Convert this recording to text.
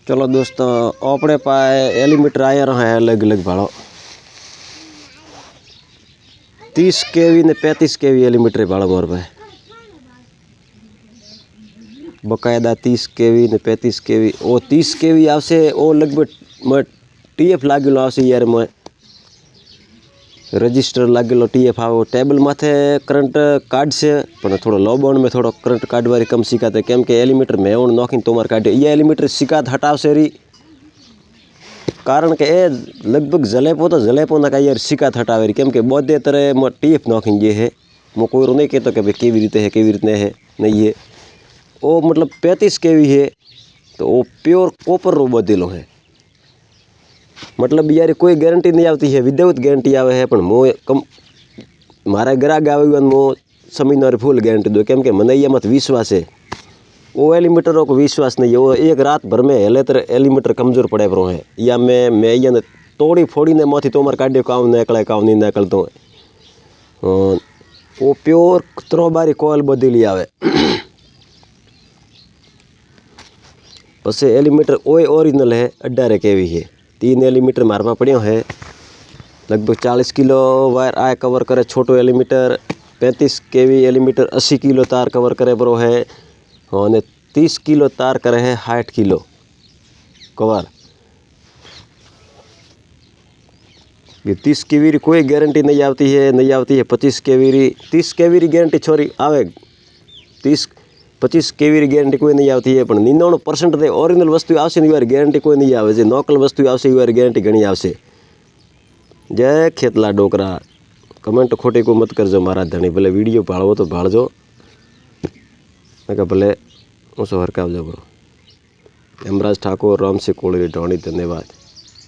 चलो दोस्तों अपने पाए एलीमीटर आया रहा है अलग अलग भाड़ो 30 केवी ने 35 केवी एलीमीटर भाड़ो मोर पाए बकायदा 30 केवी ने 35 केवी ओ 30 केवी आवशे ओ लगभग टीएफ लागेलो आवशे यार मैं रजिस्टर लागेलो टीएफ आवो टेबल माथे करंट काढशे पण थोड़ो लो बाउंड में थोड़ो करंट काढवारी कम सीखाते केम के एलीमीटर मेवण नोखीने तोमार काढे ये एलीमीटर सीकात हटावशे री कारण के ए लगभग जलेपो ना यार सीकात हटावे री केम के बोधे तरह में टीएफ नोखीने जे है मो कोई नहीं कहतो कि भाई केवी रीते है केवी रीते है नहीं है ओ मतलब 35 केवी है तो वो प्योर कॉपर रो बधेलो है मतलब यार कोई गारंटी नहीं आती है विदाउट गारंटी आवे है पण मो कम मारा ग्राहक आवे मो समझना फूल गारंटी दो केम के मने ये मत विश्वास है वो एलीमीटर को विश्वास नहीं है वो एक रात भर में हेले तर एलीमीटर कमजोर पड़े पर है या मैं ये तोड़ी फोड़ी ने माथी तोमर काढ़े काम निकले काम नहीं निकलतो वो प्योर त्रोबारी कोयल बदली आवे पछे एलीमीटर ओय ओरिजिनल है 18 केवी है 3 एलीमीटर मारवा पड़ो है लगभग 40 किलो वायर आए कवर करे छोटो एलीमीटर 35 केवी एलीमीटर 80 किलो तार कवर करे बरो है और 30 किलो तार करे है 60 किलो कवर ये 30 केवी री कोई गारंटी नहीं आती है 25 केवी री 30 केवी री गारंटी छोरी आवे 25 केवी री गारंटी कोई नहीं आती है पण 99% रे ओरिजिनल वस्तु आवशे ने यार गारंटी कोई नहीं आवे जे नोकल वस्तु आवशे यार गारंटी घणी आवशे जय खेतला डोकरा कमेंट खोटी को मत करजो मारा धणी भले वीडियो भाळवो तो भाळजो नका भले ऊँचो हरकावजो बरो हेमराज ठाकुर रामसिंह कोळी ढोणी धन्यवाद।